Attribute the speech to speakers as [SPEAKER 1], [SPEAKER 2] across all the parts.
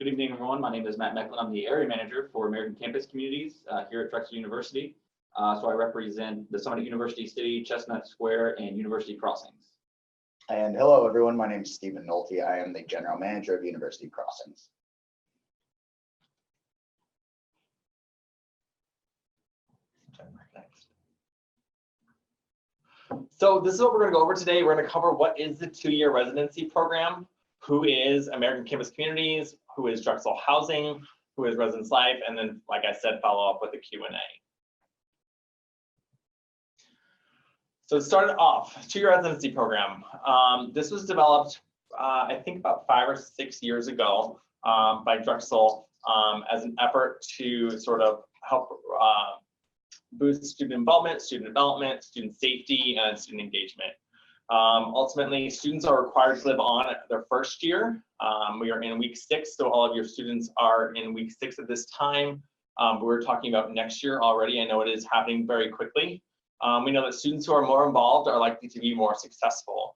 [SPEAKER 1] Good evening, everyone. My name is Matt Mecklin. I'm the area manager for American Campus Communities here at Drexel University. So I represent the Summit University City, Chestnut Square, and University Crossings.
[SPEAKER 2] And hello, everyone. My name is Stephen Nolte. I am the general manager of University Crossings.
[SPEAKER 3] So this is what we're going to go over today. We're going to cover what is the two-year residency program, who is American Campus Communities, who is Drexel Housing, who is Residence Life, and then, like I said, follow up with a Q&A. So to start off, two-year residency program. This was developed, I think, about 5 or 6 years ago by Drexel as an effort to sort of help boost student involvement, student development, student safety, and student engagement. Ultimately, students are required to live on their first year. We are in week 6, so all of your students are in week 6 at this time. We're talking about next year already. I know it is happening very quickly. We know that students who are more involved are likely to be more successful.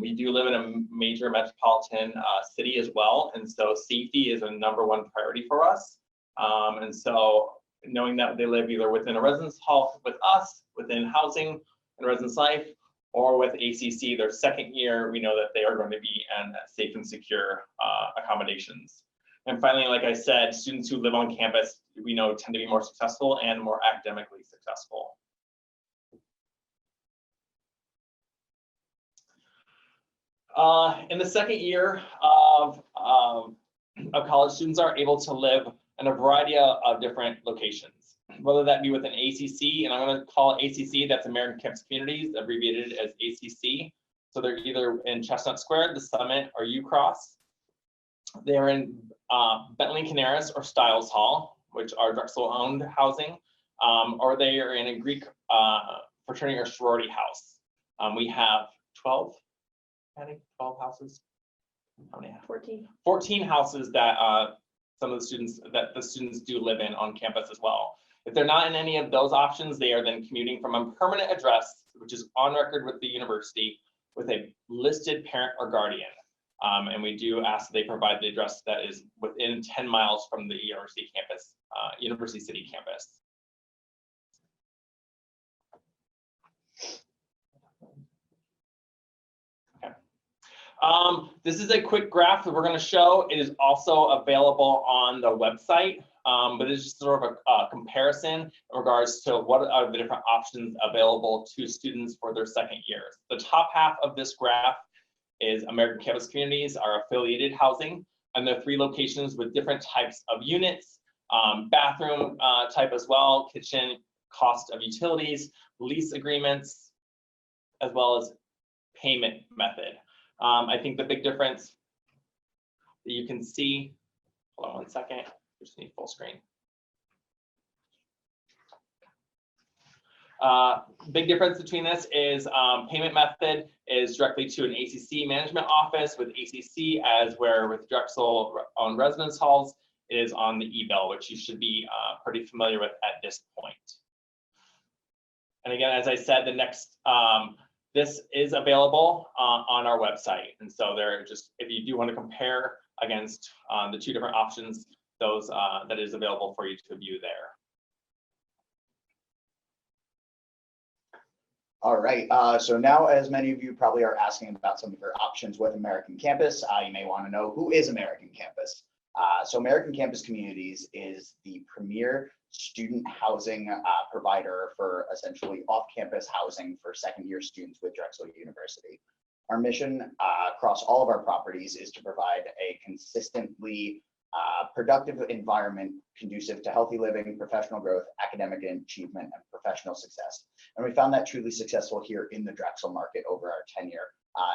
[SPEAKER 3] We do live in a major metropolitan city as well, and so safety is a #1 priority for us. And so knowing that they live either within a residence hall with us, within housing and residence life, or with ACC, their second year, we know that they are going to be in safe and secure accommodations. And finally, like I said, students who live on campus, we know tend to be more successful and more academically successful. In the second year of college, students are able to live in a variety of different locations, whether that be within ACC, and I'm going to call it ACC, that's American Campus Communities, abbreviated as ACC. So they're either in Chestnut Square, the Summit, or UCross. They're in Bentley Canaris or Stiles Hall, which are Drexel-owned housing, or they are in a Greek fraternity or sorority house. We have 12 houses. How many?
[SPEAKER 4] 14.
[SPEAKER 3] 14 houses that some of the students do live in on campus as well. If they're not in any of those options, they are then commuting from a permanent address, which is on record with the university, with a listed parent or guardian. And we do ask that they provide the address that is within 10 miles from the university campus, University City campus. This is a quick graph that we're going to show. It is also available on the website, but it's just sort of a comparison in regards to what are the different options available to students for their second years. The top half of this graph is American Campus Communities, our affiliated housing, and there are 3 locations with different types of units, bathroom type as well, kitchen, cost of utilities, lease agreements, as well as payment method. I think the big difference that you can see, hold on one second, just need full screen. Big difference between this is payment method is directly to an ACC management office, with ACC as where with Drexel on residence halls is on the eBill, which you should be pretty familiar with at this point. And again, as I said, the next this is available on our website, and so there just, if you do want to compare against the 2 different options, those that is available for you to view there.
[SPEAKER 2] All right, so now, as many of you probably are asking about some of your options with American Campus, you may want to know, who is American Campus? So American Campus Communities is the premier student housing provider for essentially off-campus housing for second-year students with Drexel University. Our mission across all of our properties is to provide a consistently productive environment conducive to healthy living, professional growth, academic achievement, and professional success. And we found that truly successful here in the Drexel market over our tenure.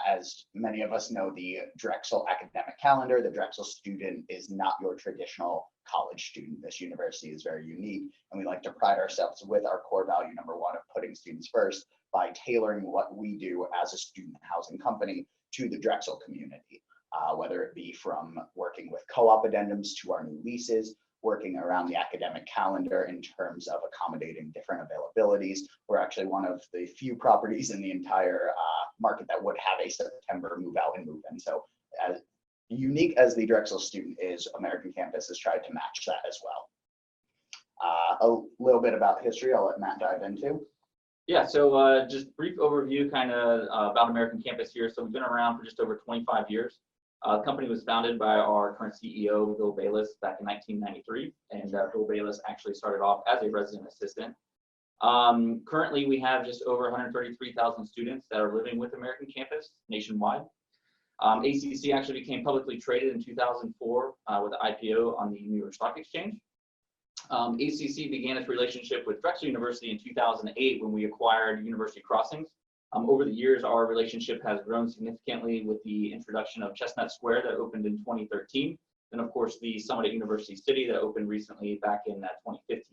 [SPEAKER 2] As many of us know, the Drexel academic calendar, the Drexel student is not your traditional college student. This university is very unique, and we like to pride ourselves with our core value #1 of putting students first by tailoring what we do as a student housing company to the Drexel community, whether it be from working with co-op addendums to our new leases, working around the academic calendar in terms of accommodating different availabilities. We're actually one of the few properties in the entire market that would have a September move out and move in. So unique as the Drexel student is, American Campus has tried to match that as well. A little bit about history, I'll let Matt dive into.
[SPEAKER 1] Yeah, so just brief overview kind of about American Campus here. So we've been around for just over 25 years. The company was founded by our current CEO, Bill Bayless, back in 1993. And Bill Bayless actually started off as a resident assistant. Currently, we have just over 133,000 students that are living with American Campus nationwide. ACC actually became publicly traded in 2004 with the IPO on the New York Stock Exchange. ACC began its relationship with Drexel University in 2008 when we acquired University Crossings. Over the years, our relationship has grown significantly with the introduction of Chestnut Square that opened in 2013, and of course the Summit at University City that opened recently back in 2015.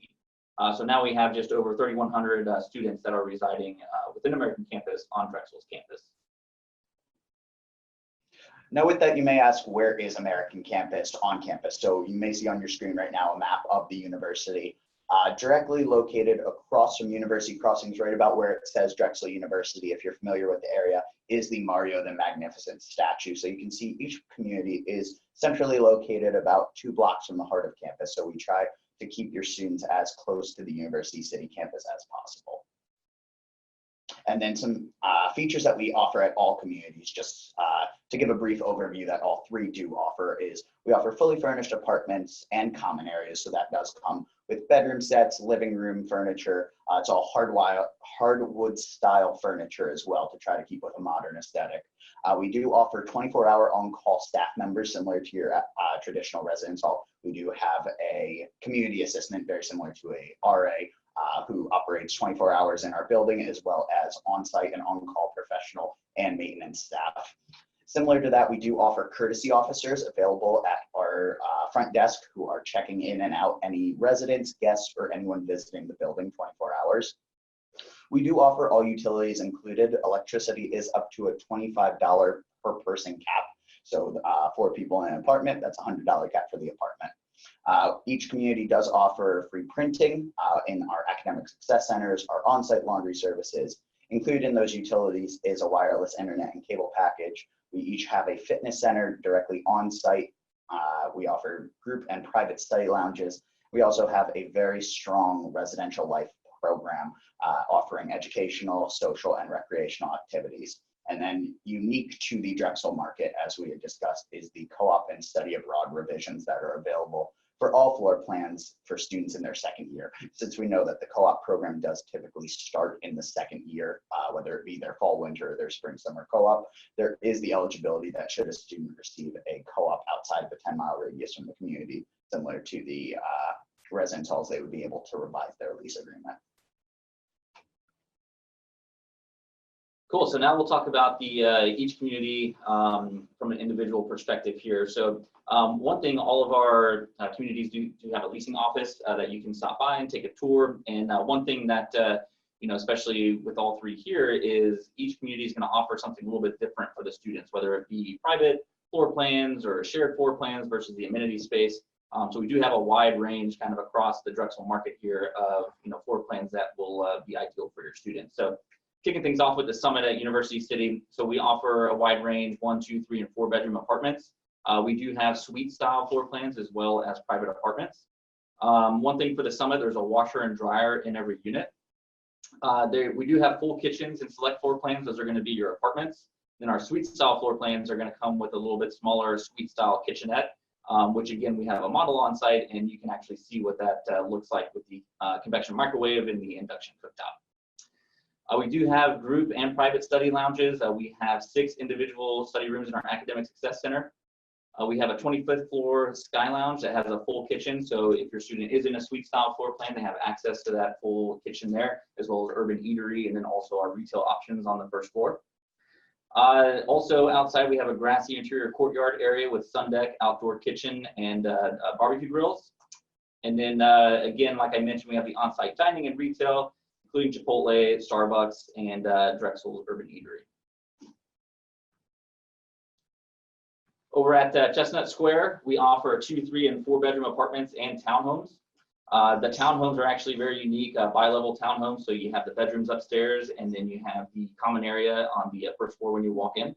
[SPEAKER 1] So now we have just over 3,100 students that are residing within American Campus on Drexel's campus.
[SPEAKER 2] Now with that, you may ask, where is American Campus on campus? So you may see on your screen right now a map of the university. Directly located across from University Crossings, right about where it says Drexel University, if you're familiar with the area, is the Mario the Magnificent statue. So you can see each community is centrally located about 2 blocks from the heart of campus. So we try to keep your students as close to the University City campus as possible. And then some features that we offer at all communities, just to give a brief overview that all 3 do offer, is we offer fully furnished apartments and common areas. So that does come with bedroom sets, living room furniture. It's all hardwood style furniture as well to try to keep with a modern aesthetic. We do offer 24-hour on-call staff members similar to your traditional residence hall. We do have a community assistant very similar to a RA who operates 24 hours in our building, as well as on-site and on-call professional and maintenance staff. Similar to that, we do offer courtesy officers available at our front desk who are checking in and out any residents, guests, or anyone visiting the building 24 hours. We do offer all utilities included. Electricity is up to a $25 per person cap. So 4 people in an apartment, that's a $100 cap for the apartment. Each community does offer free printing in our academic success centers, our on-site laundry services. Included in those utilities is a wireless internet and cable package. We each have a fitness center directly on site. We offer group and private study lounges. We also have a very strong residential life program offering educational, social, and recreational activities. And then unique to the Drexel market, as we had discussed, is the co-op and study abroad revisions that are available for all floor plans for students in their 2nd year. Since we know that the co-op program does typically start in the 2nd year, whether it be their fall, winter, or their spring, summer co-op, there is the eligibility that should a student receive a co-op outside of the 10-mile radius from the community, similar to the residence halls, they would be able to revise their lease agreement.
[SPEAKER 1] Cool. So now we'll talk about the each community from an individual perspective here. So one thing, all of our communities do have a leasing office that you can stop by and take a tour. And one thing that especially with all 3 here, is each community is going to offer something a little bit different for the students, whether it be private floor plans or shared floor plans versus the amenity space. So we do have a wide range kind of across the Drexel market here of floor plans that will be ideal for your students. So kicking things off with the Summit at University City. So we offer a wide range, 1, 2, 3, and 4 bedroom apartments. We do have suite style floor plans as well as private apartments. One thing for the Summit, there's a washer and dryer in every unit. We do have full kitchens and select floor plans. Those are going to be your apartments. Then our suite style floor plans are going to come with a little bit smaller suite style kitchenette, which again, we have a model on site, and you can actually see what that looks like with the convection microwave and the induction cooktop. We do have group and private study lounges. We have 6 individual study rooms in our Academic Success Center. We have a 25th floor Sky Lounge that has a full kitchen. So if your student is in a suite style floor plan, they have access to that full kitchen there, as well as urban eatery, and then also our retail options on the 1st floor. Also outside, we have a grassy interior courtyard area with sun deck, outdoor kitchen, and barbecue grills. And then again, like I mentioned, we have the on-site dining and retail, including Chipotle, Starbucks, and Drexel's Urban Eatery. Over at Chestnut Square, we offer 2, 3, and 4 bedroom apartments and townhomes. The townhomes are actually very unique, bi-level townhomes. So you have the bedrooms upstairs, and then you have the common area on the 1st floor when you walk in.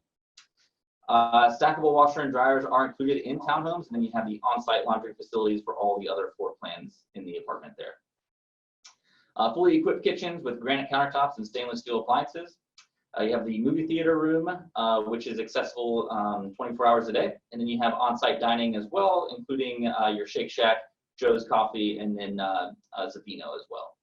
[SPEAKER 1] Stackable washer and dryers are included in townhomes, and then you have the on-site laundry facilities for all the other floor plans in the apartment there. Fully equipped kitchens with granite countertops and stainless steel appliances. You have the movie theater room, which is accessible 24 hours a day. And then you have on-site dining as well, including your Shake Shack, Joe's Coffee, and then Zavino as well.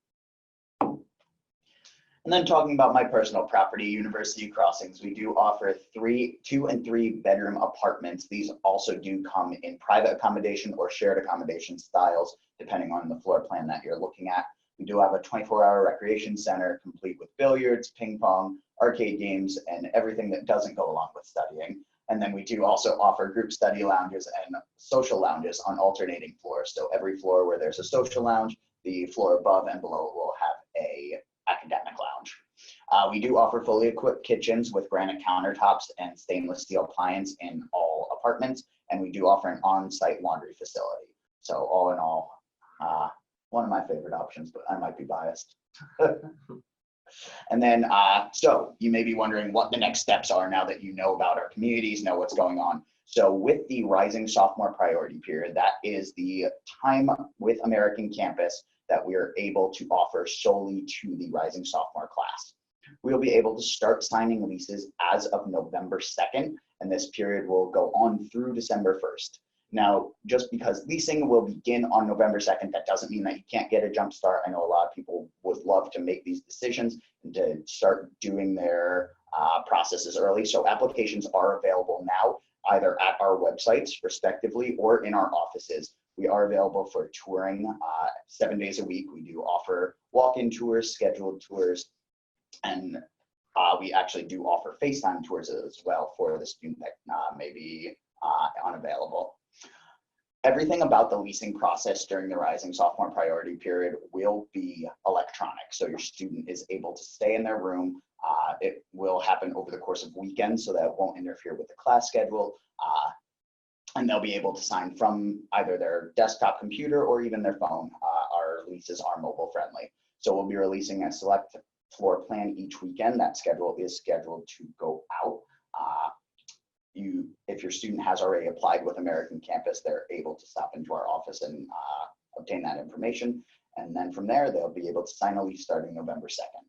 [SPEAKER 2] And then talking about my personal property, University Crossings, we do offer 2 and 3 bedroom apartments. These also do come in private accommodation or shared accommodation styles, depending on the floor plan that you're looking at. We do have a 24-hour recreation center complete with billiards, ping pong, arcade games, and everything that doesn't go along with studying. And then we do also offer group study lounges and social lounges on alternating floors. So every floor where there's a social lounge, the floor above and below will have a academic lounge. We do offer fully equipped kitchens with granite countertops and stainless steel appliance in all apartments. And we do offer an on-site laundry facility. So all in all, one of my favorite options, but I might be biased. And then, so you may be wondering what the next steps are now that you know about our communities, know what's going on. So with the Rising Sophomore Priority Period, that is the time with American Campus that we are able to offer solely to the Rising Sophomore class. We'll be able to start signing leases as of November 2nd, and this period will go on through December 1st. Now, just because leasing will begin on November 2nd, that doesn't mean that you can't get a jump start. I know a lot of people would love to make these decisions and to start doing their processes early. So applications are available now, either at our websites respectively or in our offices. We are available for touring 7 days a week. We do offer walk-in tours, scheduled tours, and we actually do offer FaceTime tours as well for the student that may be unavailable. Everything about the leasing process during the Rising Sophomore Priority Period will be electronic. So your student is able to stay in their room. It will happen over the course of weekends, so that it won't interfere with the class schedule. And they'll be able to sign from either their desktop computer or even their phone. Our leases are mobile friendly. So we'll be releasing a select floor plan each weekend. That schedule is scheduled to go out. If your student has already applied with American Campus, they're able to stop into our office and obtain that information. And then from there, they'll be able to sign a lease starting November 2nd.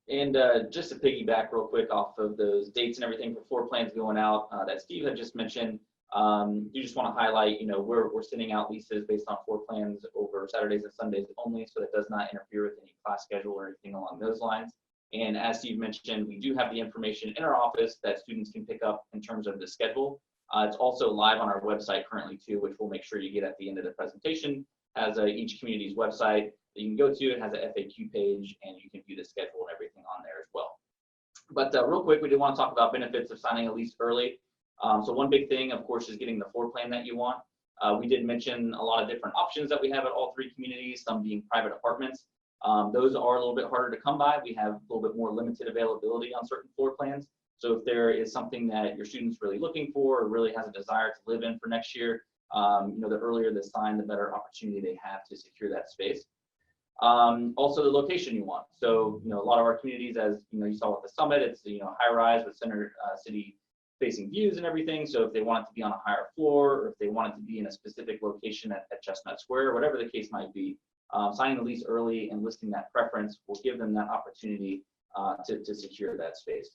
[SPEAKER 1] And just to piggyback real quick off of those dates and everything for floor plans going out that Steve had just mentioned, you just want to highlight, we're sending out leases based on floor plans over Saturdays and Sundays only, so that does not interfere with any class schedule or anything along those lines. And as Steve mentioned, we do have the information in our office that students can pick up in terms of the schedule. It's also live on our website currently too, which we'll make sure you get at the end of the presentation. Has each community's website that you can go to. It has an FAQ page, and you can view the schedule and everything on there as well. But real quick, we did want to talk about benefits of signing a lease early. So one big thing, of course, is getting the floor plan that you want. We did mention a lot of different options that we have at all 3 communities, some being private apartments. Those are a little bit harder to come by. We have a little bit more limited availability on certain floor plans. So if there is something that your student's really looking for or really has a desire to live in for next year, the earlier they sign, the better opportunity they have to secure that space. Also the location you want. So, a lot of our communities, as you saw with the summit, it's high rise with center city facing views and everything. So if they want it to be on a higher floor, or if they want it to be in a specific location at Chestnut Square, whatever the case might be, signing the lease early and listing that preference will give them that opportunity to secure that space.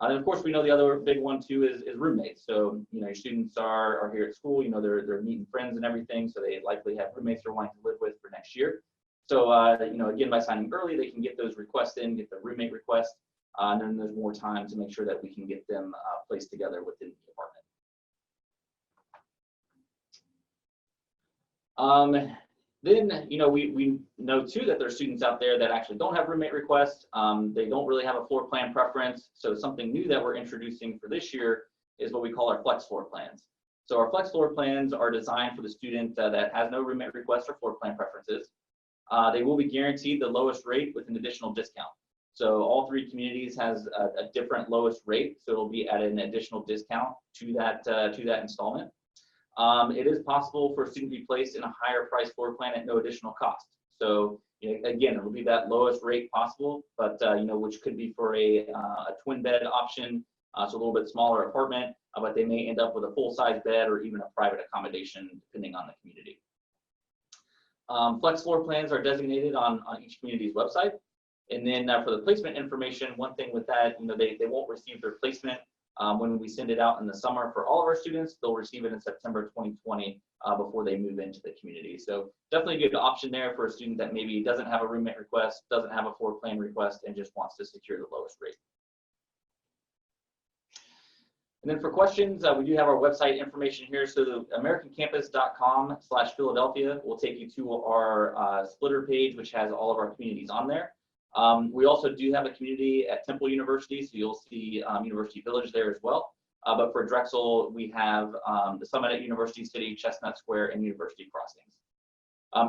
[SPEAKER 1] And of course, we know the other big one too is roommates. So, your students are here at school, they're meeting friends and everything. So they likely have roommates they're wanting to live with for next year. So, again, by signing early, they can get those requests in, get the roommate request, and then there's more time to make sure that we can get them placed together within the apartment. Then, we know too that there's students out there that actually don't have roommate requests. They don't really have a floor plan preference. So something new that we're introducing for this year is what we call our flex floor plans. So our flex floor plans are designed for the student that has no roommate request or floor plan preferences. They will be guaranteed the lowest rate with an additional discount. So all 3 communities has a different lowest rate. So it'll be at an additional discount to that installment. It is possible for a student to be placed in a higher price floor plan at no additional cost. So Again, it'll be that lowest rate possible, but which could be for a twin bed option, so a little bit smaller apartment, but they may end up with a full size bed or even a private accommodation depending on the community. Flex floor plans are designated on each community's website. And then for the placement information, one thing with that, they won't receive their placement when we send it out in the summer for all of our students. They'll receive it in September 2020 before they move into the community. So definitely a good option there for a student that maybe doesn't have a roommate request, doesn't have a floor plan request, and just wants to secure the lowest rate. And then for questions, we do have our website information here. So the americancampus.com/Philadelphia will take you to our splitter page, which has all of our communities on there. We also do have a community at Temple University, so you'll see University Village there as well. But for Drexel, we have the Summit at University City, Chestnut Square, and University Crossings.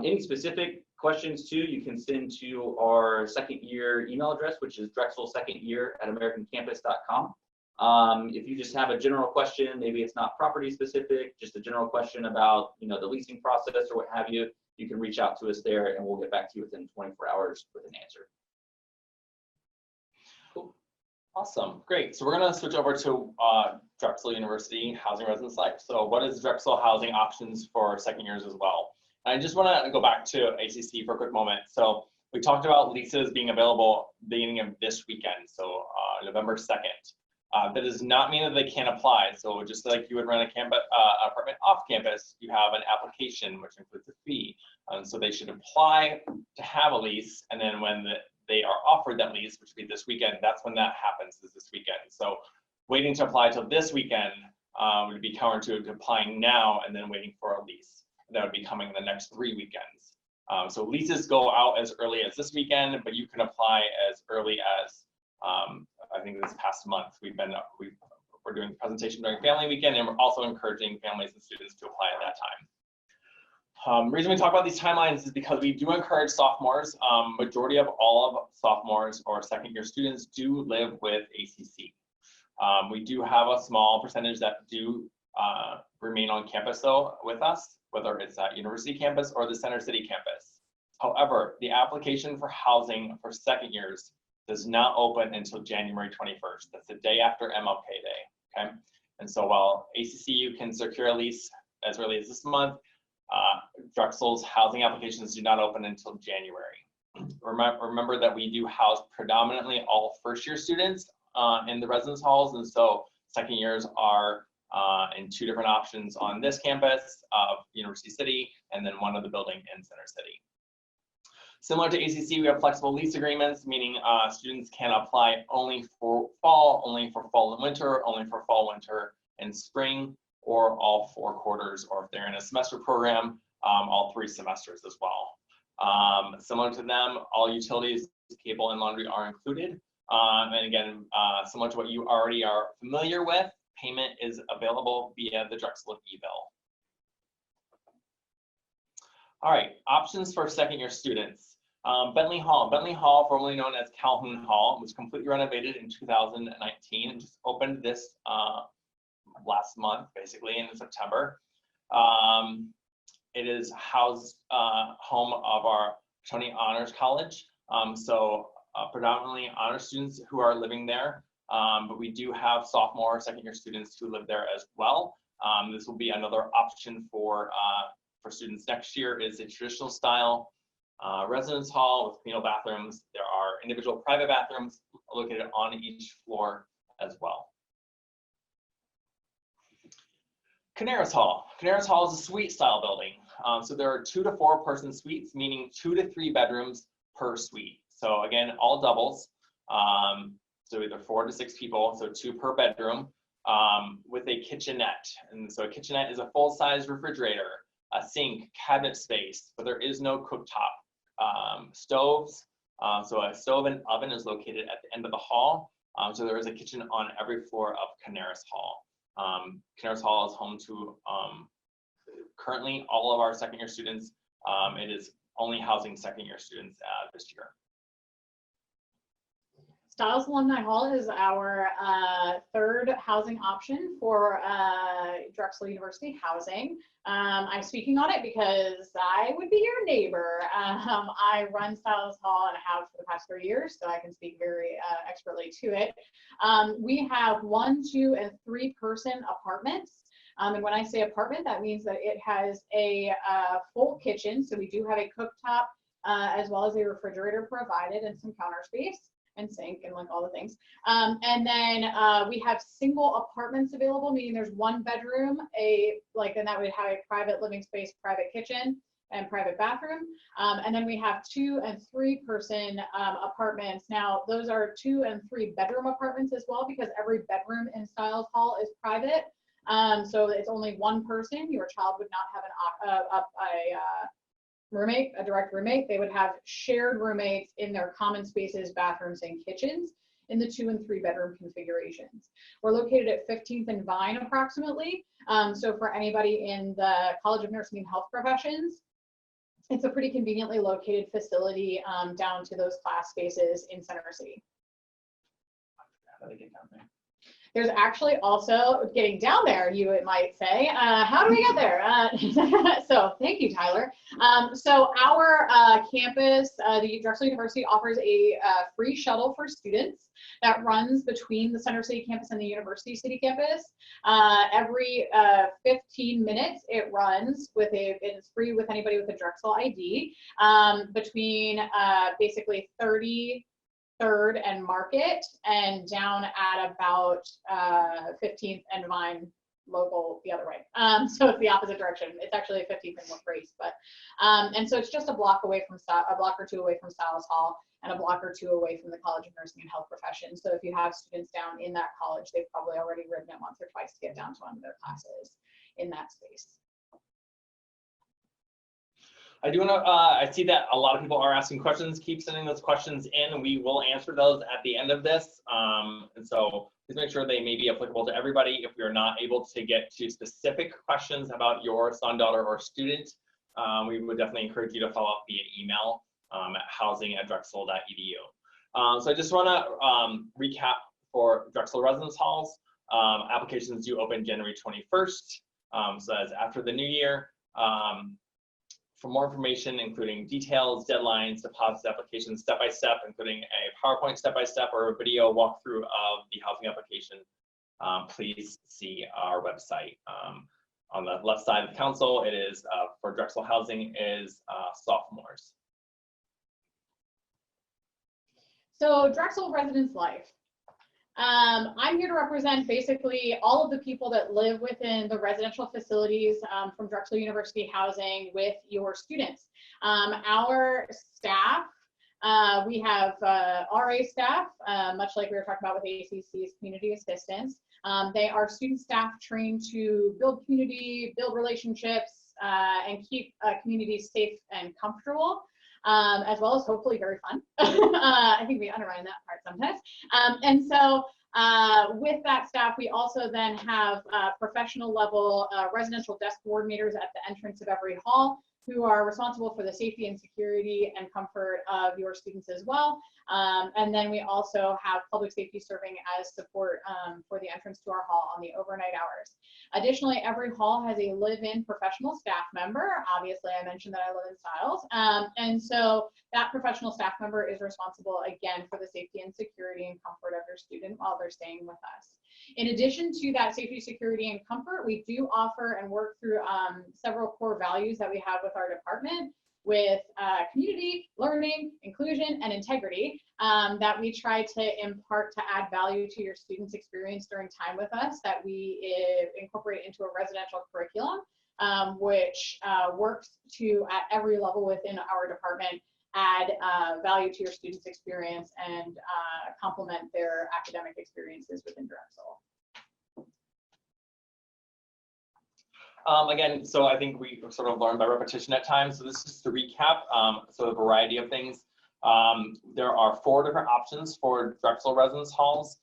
[SPEAKER 1] Any specific questions too, you can send to our second year email address, which is drexelsecondyear@americancampus.com. If you just have a general question, maybe it's not property specific, just a general question about the leasing process or what have you, you can reach out to us there and we'll get back to you within 24 hours with an answer.
[SPEAKER 3] Cool. Awesome, great. So we're going to switch over to Drexel University Housing Residence Life. So what is Drexel housing options for second years as well? I just want to go back to ACC for a quick moment. So we talked about leases being available beginning of this weekend, so November 2nd. That does not mean that they can't apply. So just like you would rent a apartment off campus, you have an application which includes a fee. So they should apply to have a lease, and then when they are offered that lease, which would be this weekend, that's when that happens, is this weekend. So waiting to apply till this weekend would be counter to applying now and then waiting for a lease. That would be coming in the next 3 weekends. So leases go out as early as this weekend, but you can apply as early as I think this past month. We're doing the presentation during family weekend, and we're also encouraging families and students to apply at that time. Reason we talk about these timelines is because we do encourage sophomores. Majority of all of sophomores or second year students do live with ACC. We do have a small percentage that do remain on campus though with us, whether it's at University campus or the Center City campus. However, the application for housing for second years does not open until January 21st. That's the day after MLK Day, okay? And so while ACCU can secure a lease as early as this month, Drexel's housing applications do not open until January. Remember that we do house predominantly all first year students in the residence halls, and so second years are in 2 different options on this campus of University City, and then one of the building in Center City. Similar to ACC, we have flexible lease agreements, meaning students can apply only for fall and winter, only for fall, winter, and spring, or all 4 quarters, or if they're in a semester program, all 3 semesters as well. Similar to them, all utilities, cable, and laundry are included. And again, similar to what you already are familiar with, payment is available via the Drexel eBill. All right, options for second year students. Bentley Hall, formerly known as Calhoun Hall, was completely renovated in 2019 and just opened this last month, basically in September. It is housed home of our Tony Honors College. So predominantly honor students who are living there, but we do have sophomore, second year students who live there as well. This will be another option for students next year. Is a traditional style residence hall with communal bathrooms. There are individual private bathrooms located on each floor as well. Canaris Hall. Canaris Hall is a suite style building. So there are 2 to 4 person suites, meaning 2 to 3 bedrooms per suite. So again, all doubles. So either 4 to 6 people, so 2 per bedroom, with a kitchenette. And so a kitchenette is a full-size refrigerator, a sink, cabinet space, but there is no cooktop. Stoves, so a stove and oven is located at the end of the hall. So there is a kitchen on every floor of Canaris Hall. Canaris Hall is home to currently all of our second year students. It is only housing second year students this year.
[SPEAKER 4] Stiles Alumni Hall is our third housing option for Drexel University housing. I'm speaking on it because I would be your neighbor. I run Stiles Hall and have for the past 3 years, so I can speak very expertly to it. We have 1, 2, and 3 person apartments. And when I say apartment, that means that it has a full kitchen. So we do have a cooktop as well as a refrigerator provided and some counter space and sink and like all the things. And then we have single apartments available, meaning there's 1 bedroom, and that would have a private living space, private kitchen, and private bathroom. And then we have 2 and 3 person apartments. Now, those are 2 and 3 bedroom apartments as well, because every bedroom in Stiles Hall is private. So it's only 1 person. Your child would not have a direct roommate. They would have shared roommates in their common spaces, bathrooms, and kitchens in the 2 and 3 bedroom configurations. We're located at 15th and Vine approximately. So for anybody in the College of Nursing and Health Professions, it's a pretty conveniently located facility down to those class spaces in Center City.
[SPEAKER 3] How do they get down there?
[SPEAKER 4] There's actually also getting down there, you might say. How do we get there? So thank you, Tyler. So our campus, the Drexel University offers a free shuttle for students that runs between the Center City campus and the University City campus. Every 15 minutes it runs it's free with anybody with a Drexel ID between basically 33rd and Market and down at about 15th and Vine local the other way. So it's the opposite direction. It's actually 15th and Grace, but and so it's just a block or 2 away from Stiles Hall and a block or 2 away from the College of Nursing and Health Professions. So if you have students down in that college, they've probably already ridden it once or twice to get down to one of their classes in that space.
[SPEAKER 3] I do want to, I see that a lot of people are asking questions. Keep sending those questions in. We will answer those at the end of this. And so please make sure they may be applicable to everybody. If we are not able to get to specific questions about your son, daughter, or student, we would definitely encourage you to follow up via email at housing@drexel.edu. So I just want to recap for Drexel residence halls. Applications do open January 21st. So that's after the new year. For more information, including details, deadlines, deposits, applications, step-by-step, including a PowerPoint step-by-step or a video walkthrough of the housing application, please see our website. On the left side of the console, it is for Drexel Housing is sophomores.
[SPEAKER 4] So Drexel Residence Life. I'm here to represent basically all of the people that live within the residential facilities from Drexel University Housing with your students. Our staff, we have RA staff, much like we were talking about with ACC's community assistants. They are student staff trained to build community, build relationships, and keep communities safe and comfortable. As well as hopefully very fun. I think we underline that part sometimes. And so with that staff, we also then have professional level residential desk coordinators at the entrance of every hall who are responsible for the safety and security and comfort of your students as well. And then we also have public safety serving as support for the entrance to our hall on the overnight hours. Additionally, every hall has a live-in professional staff member. Obviously, I mentioned that I live in Stiles. And so that professional staff member is responsible, again, for the safety and security and comfort of your student while they're staying with us. In addition to that safety, security, and comfort, we do offer and work through several core values that we have with our department with community, learning, inclusion, and integrity that we try to impart to add value to your students' experience during time with us that we incorporate into a residential curriculum, which works to, at every level within our department, add value to your students' experience and complement their academic experiences within Drexel.
[SPEAKER 3] Again, so I think we sort of learned by repetition at times. So this is to recap, so a variety of things. There are 4 different options for Drexel residence halls.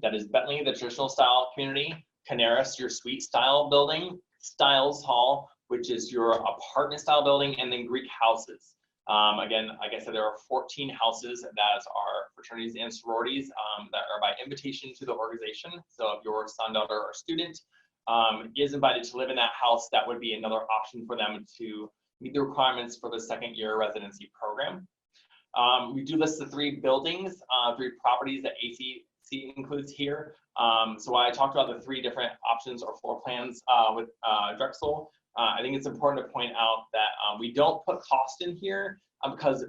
[SPEAKER 3] That is Bentley, the traditional style community, Canaris, your suite style building, Stiles Hall, which is your apartment style building, and then Greek houses. Again, like I said, there are 14 houses that are fraternities and sororities that are by invitation to the organization. So if your son, daughter, or student is invited to live in that house, that would be another option for them to meet the requirements for the second year residency program. We do list the 3 buildings, 3 properties that ACC includes here. So I talked about the 3 different options or floor plans with Drexel. I think it's important to point out that we don't put cost in here because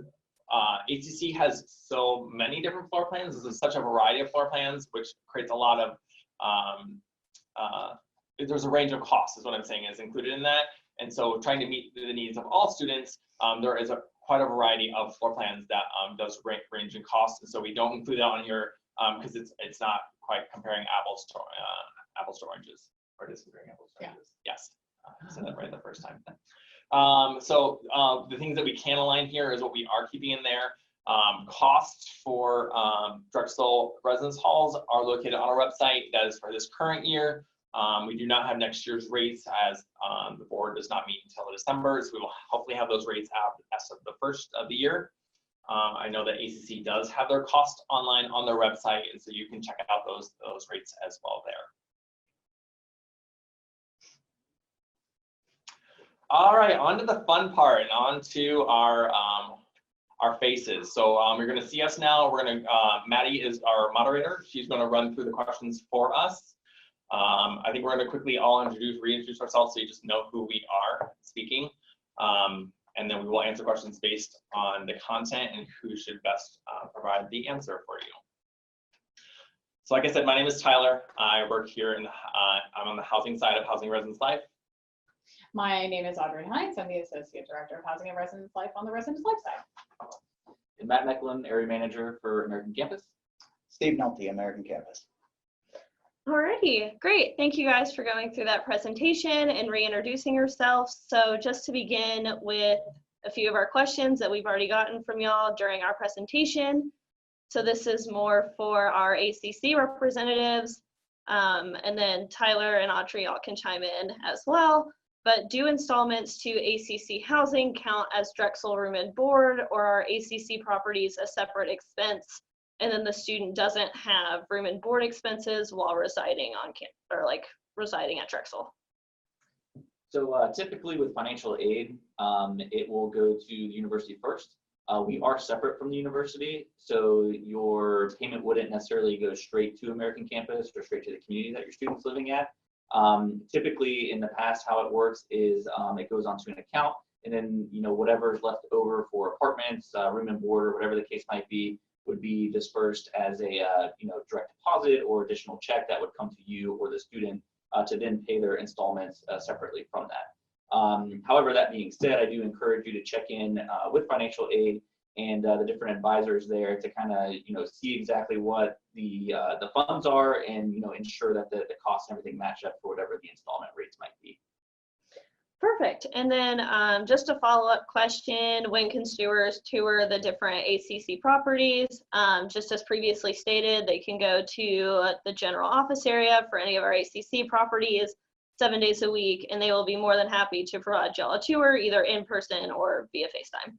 [SPEAKER 3] ACC has so many different floor plans. There's such a variety of floor plans, which creates a lot of, there's a range of costs is what I'm saying is included in that. And so trying to meet the needs of all students, there is quite a variety of floor plans that does range in cost. And so we don't include that on here because it's not quite comparing apples to oranges, or it is comparing apples to oranges. Yes. I said that right the first time. So the things that we can align here is what we are keeping in there. Costs for Drexel residence halls are located on our website. That is for this current year. We do not have next year's rates as the board does not meet until December. So we will hopefully have those rates out as of the first of the year. I know that ACC does have their cost online on their website, and so you can check out those rates as well there. All right, on to the fun part and on to our faces. So you're going to see us now. We're going to, Maddie is our moderator. She's going to run through the questions for us. I think we're going to quickly all reintroduce ourselves so you just know who we are speaking. And then we will answer questions based on the content and who should best provide the answer for you. So like I said, my name is Tyler. I work here I'm on the housing side of Housing Residence Life.
[SPEAKER 4] My name is Audrey Hines. I'm the Associate Director of Housing and Residence Life on the Residence Life side.
[SPEAKER 1] And Matt Mecklin, Area Manager for American Campus.
[SPEAKER 2] Steve Nolte, American Campus.
[SPEAKER 5] Alrighty, great. Thank you guys for going through that presentation and reintroducing yourselves. So just to begin with a few of our questions that we've already gotten from y'all during our presentation. So this is more for our ACC representatives, and then Tyler and Audrey all can chime in as well. But do installments to ACC housing count as Drexel room and board, or are ACC properties a separate expense? And then the student doesn't have room and board expenses while residing on campus or like residing at Drexel.
[SPEAKER 1] So typically with financial aid, it will go to the university first. We are separate from the university, so your payment wouldn't necessarily go straight to American Campus or straight to the community that your student's living at. Typically in the past, how it works is it goes onto an account, and then whatever is left over for apartments, room and board, or whatever the case might be, would be dispersed as a direct deposit or additional check that would come to you or the student to then pay their installments separately from that. However, that being said, I do encourage you to check in with financial aid and the different advisors there to kind of see exactly what the funds are and ensure that the costs and everything match up for whatever the installment rates might be.
[SPEAKER 5] Perfect. And then just a follow-up question, when consumers tour the different ACC properties, just as previously stated, they can go to the general office area for any of our ACC properties 7 days a week, and they will be more than happy to provide y'all a tour either in person or via FaceTime.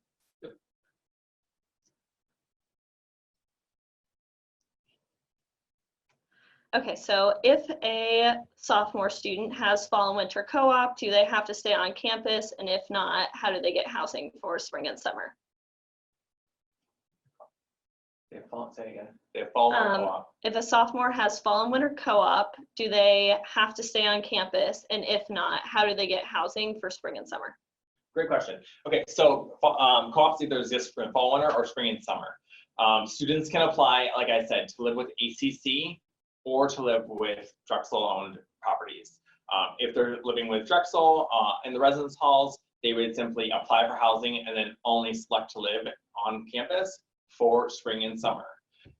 [SPEAKER 5] Okay, so if a sophomore student has fall and winter co-op, do they have to stay on campus? And if not, how do they get housing for spring and summer?
[SPEAKER 3] Say it again. They have fall and co-op.
[SPEAKER 5] If a sophomore has fall and winter co-op, do they have to stay on campus? And if not, how do they get housing for spring and summer?
[SPEAKER 3] Great question. Okay, so co-ops either exist for fall, winter, or spring and summer. Students can apply, like I said, to live with ACC or to live with Drexel-owned properties. If they're living with Drexel in the residence halls, they would simply apply for housing and then only select to live on campus for spring and summer.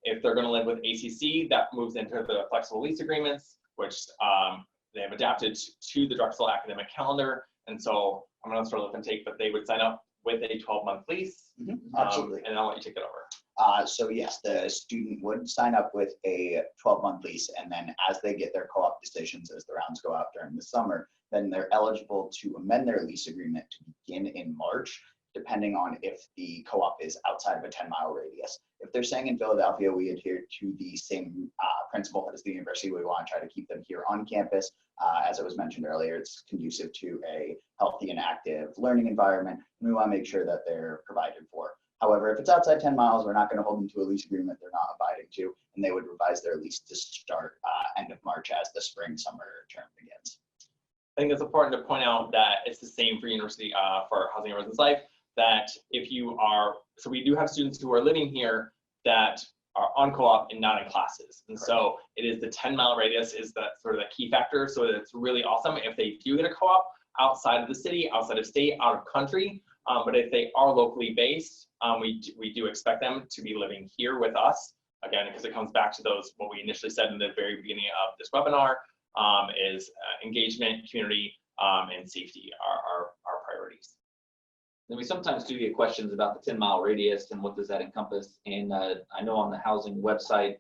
[SPEAKER 3] If they're going to live with ACC, that moves into the flexible lease agreements, which they have adapted to the Drexel academic calendar. And so I'm going to sort of let them take, but they would sign up with a 12-month lease.
[SPEAKER 2] Absolutely.
[SPEAKER 3] And I'll let you take it over.
[SPEAKER 2] So yes, the student would sign up with a 12-month lease, and then as they get their co-op decisions, as the rounds go out during the summer, then they're eligible to amend their lease agreement to begin in March. depending on if the co-op is outside of a 10-mile radius. If they're staying in Philadelphia, we adhere to the same principle as the university. We want to try to keep them here on campus. As it was mentioned earlier, it's conducive to a healthy and active learning environment, and we want to make sure that they're provided for. However, if it's outside 10 miles, we're not going to hold them to a lease agreement they're not abiding to, and they would revise their lease to start end of March as the spring-summer term begins.
[SPEAKER 3] I think it's important to point out that it's the same for university, for Housing and Residence Life, that if you are, so we do have students who are living here that are on co-op and not in classes. And so it is the 10-mile radius is the sort of the key factor. So it's really awesome if they do get a co-op outside of the city, outside of state, out of country. But if they are locally based, we do expect them to be living here with us. Again, because it comes back to those, what we initially said in the very beginning of this webinar, is engagement, community, and safety are our priorities.
[SPEAKER 1] Then we sometimes do get questions about the 10-mile radius and what does that encompass. And I know on the housing website,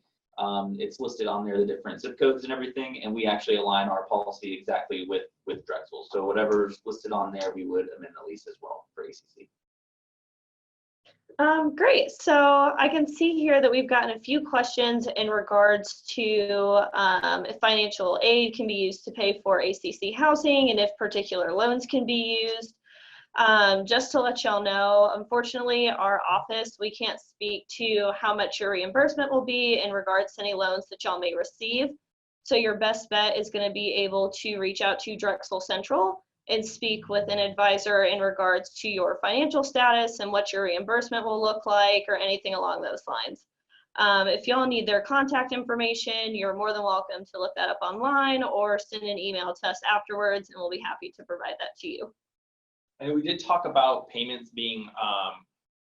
[SPEAKER 1] it's listed on there, the different zip codes and everything, and we actually align our policy exactly with Drexel. So whatever's listed on there, we would amend the lease as well for ACC.
[SPEAKER 5] Great. So I can see here that we've gotten a few questions in regards to if financial aid can be used to pay for ACC housing and if particular loans can be used. Just to let y'all know, unfortunately, our office, we can't speak to how much your reimbursement will be in regards to any loans that y'all may receive. So your best bet is going to be able to reach out to Drexel Central and speak with an advisor in regards to your financial status and what your reimbursement will look like or anything along those lines. If y'all need their contact information, you're more than welcome to look that up online or send an email to us afterwards, and we'll be happy to provide that to you.
[SPEAKER 3] And we did talk about payments being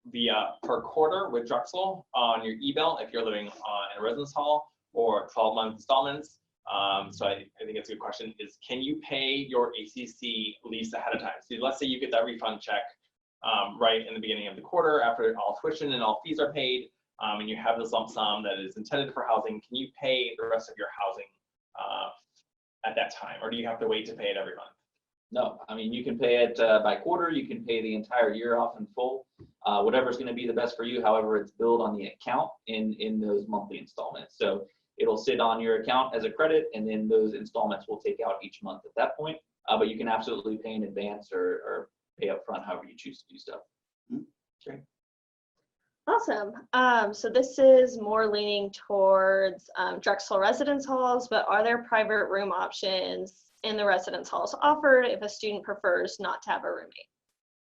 [SPEAKER 3] via per quarter with Drexel on your e-bill if you're living in a residence hall, or 12-month installments. So I think it's a good question, is can you pay your ACC lease ahead of time? So let's say you get that refund check right in the beginning of the quarter after all tuition and all fees are paid, and you have this lump sum that is intended for housing. Can you pay the rest of your housing at that time, or do you have to wait to pay it every month?
[SPEAKER 1] No, I mean, you can pay it by quarter, you can pay the entire year off in full, whatever's going to be the best for you. However, it's billed on the account in those monthly installments. So it'll sit on your account as a credit, and then those installments will take out each month at that point. But you can absolutely pay in advance or pay up front, however you choose to do stuff.
[SPEAKER 3] Great.
[SPEAKER 5] Awesome. So this is more leaning towards Drexel residence halls, but are there private room options in the residence halls offered if a student prefers not to have a roommate?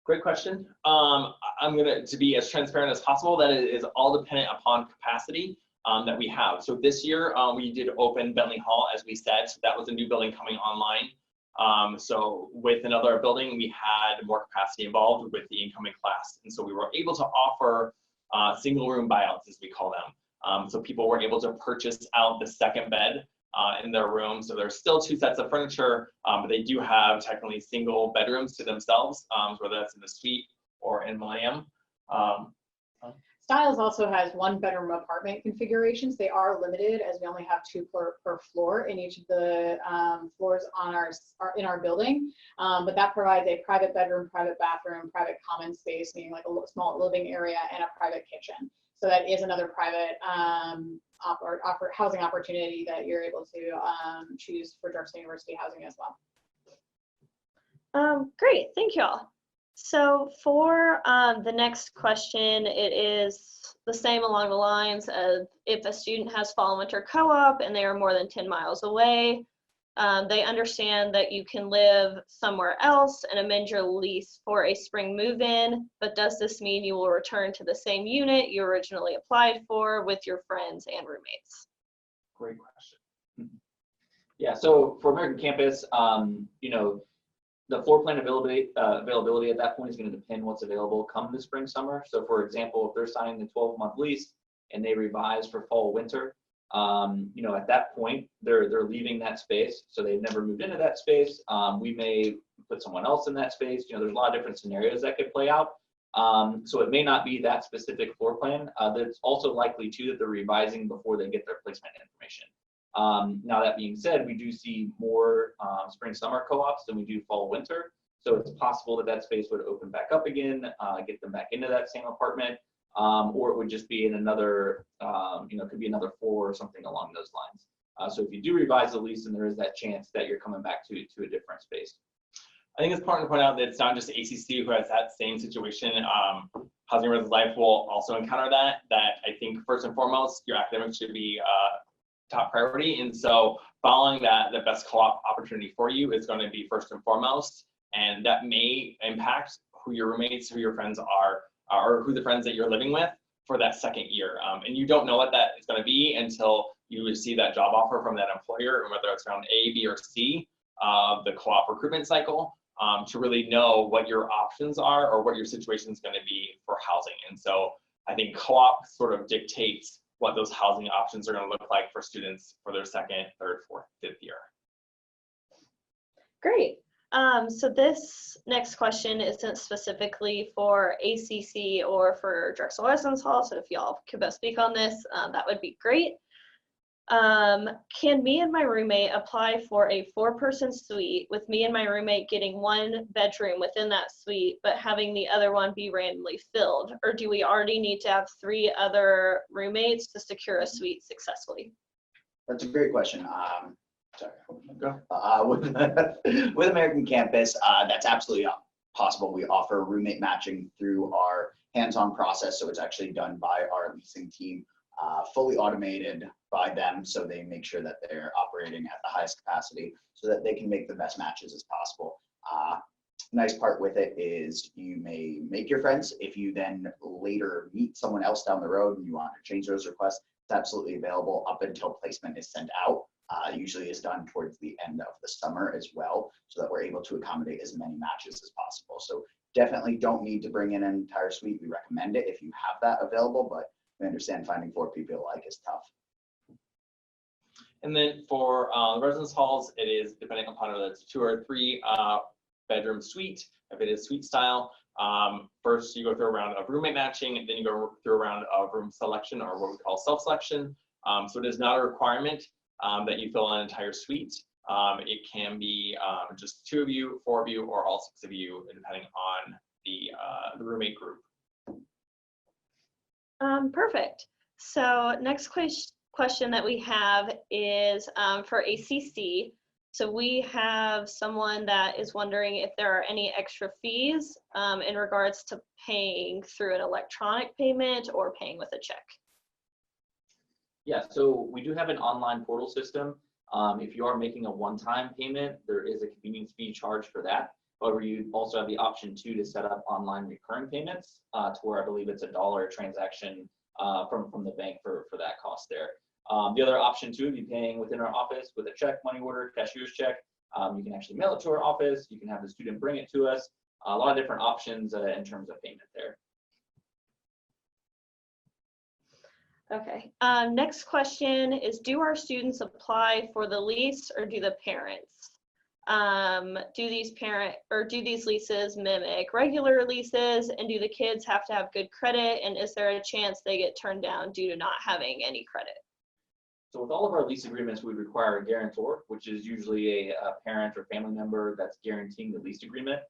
[SPEAKER 3] Great question. I'm gonna, to be as transparent as possible, that it is all dependent upon capacity that we have. So this year we did open Bentley Hall, as we said, so that was a new building coming online. So with another building, we had more capacity involved with the incoming class. And so we were able to offer single room buyouts, as we call them. So people were able to purchase out the second bed in their room. So there's still 2 sets of furniture, but they do have technically single bedrooms to themselves, whether that's in the suite or in Millennium.
[SPEAKER 4] Styles also has 1-bedroom apartment configurations. They are limited as we only have 2 per floor in each of the floors on in our building. But that provides a private bedroom, private bathroom, private common space, meaning like a small living area, and a private kitchen. So that is another private housing opportunity that you're able to choose for Drexel University housing as well.
[SPEAKER 5] Great, thank you all. So for the next question, it is the same along the lines of if a student has fall and winter co-op and they are more than 10 miles away, they understand that you can live somewhere else and amend your lease for a spring move-in, but does this mean you will return to the same unit you originally applied for with your friends and roommates?
[SPEAKER 3] Great question.
[SPEAKER 1] Yeah, so for American Campus, you know, the floor plan availability at that point is going to depend what's available come the spring, summer. So for example, if they're signing the 12-month lease and they revise for fall, winter, you know, at that point, they're leaving that space. So they've never moved into that space. We may put someone else in that space. You know, there's a lot of different scenarios that could play out. So it may not be that specific floor plan. That's also likely too that they're revising before they get their placement information. Now that being said, we do see more spring, summer co-ops than we do fall, winter. So it's possible that that space would open back up again, get them back into that same apartment, or it would just be in another, could be another floor or something along those lines. So if you do revise the lease, then there is that chance that you're coming back to a different space.
[SPEAKER 3] I think it's important to point out that it's not just ACC who has that same situation. Housing Residence Life will also encounter that I think first and foremost, your academics should be top priority. And so following that, the best co-op opportunity for you is going to be first and foremost. And that may impact who your roommates, who your friends are, or who the friends that you're living with for that second year. And you don't know what that is going to be until you receive that job offer from that employer, and whether it's around A, B, or C, the co-op recruitment cycle. To really know what your options are or what your situation is going to be for housing. And so I think co-op sort of dictates what those housing options are going to look like for students for their second, third, fourth, fifth year.
[SPEAKER 5] Great. So this next question isn't specifically for ACC or for Drexel Residence Hall. So if y'all could both speak on this, that would be great. Can me and my roommate apply for a 4-person suite with me and my roommate getting 1 bedroom within that suite, but having the other one be randomly filled? Or do we already need to have 3 other roommates to secure a suite successfully?
[SPEAKER 2] That's a great question. Sorry.
[SPEAKER 3] Go.
[SPEAKER 2] With American Campus, that's absolutely possible. We offer roommate matching through our hands-on process. So it's actually done by our leasing team, fully automated by them. So they make sure that they're operating at the highest capacity so that they can make the best matches as possible. Nice part with it is you may make your friends. If you then later meet someone else down the road and you want to change those requests, it's absolutely available up until placement is sent out. Usually is done towards the end of the summer as well, so that we're able to accommodate as many matches as possible. So definitely don't need to bring in an entire suite. We recommend it if you have that available, but we understand finding 4 people alike is tough.
[SPEAKER 3] And then for residence halls, it is depending upon whether it's 2 or 3 bedroom suite. If it is suite style, first you go through a round of roommate matching, and then you go through a round of room selection, or what we call self-selection. So it is not a requirement that you fill an entire suite. It can be just 2 of you, 4 of you, or all 6 of you, depending on the roommate group.
[SPEAKER 5] Perfect. So next question that we have is for ACC. So we have someone that is wondering if there are any extra fees in regards to paying through an electronic payment or paying with a check.
[SPEAKER 1] Yeah, so we do have an online portal system. If you are making a one-time payment, there is a convenience fee charge for that. However, you also have the option too to set up online recurring payments to where I believe it's $1 transaction from the bank for that cost there. The other option too, if you're paying within our office with a check, money order, cashier's check, you can actually mail it to our office. You can have the student bring it to us. A lot of different options in terms of payment there.
[SPEAKER 5] Okay. Next question is, do our students apply for the lease or do the parents? Do these leases mimic regular leases, and do the kids have to have good credit, and is there a chance they get turned down due to not having any credit?
[SPEAKER 1] So with all of our lease agreements, we require a guarantor, which is usually a parent or family member that's guaranteeing the lease agreement.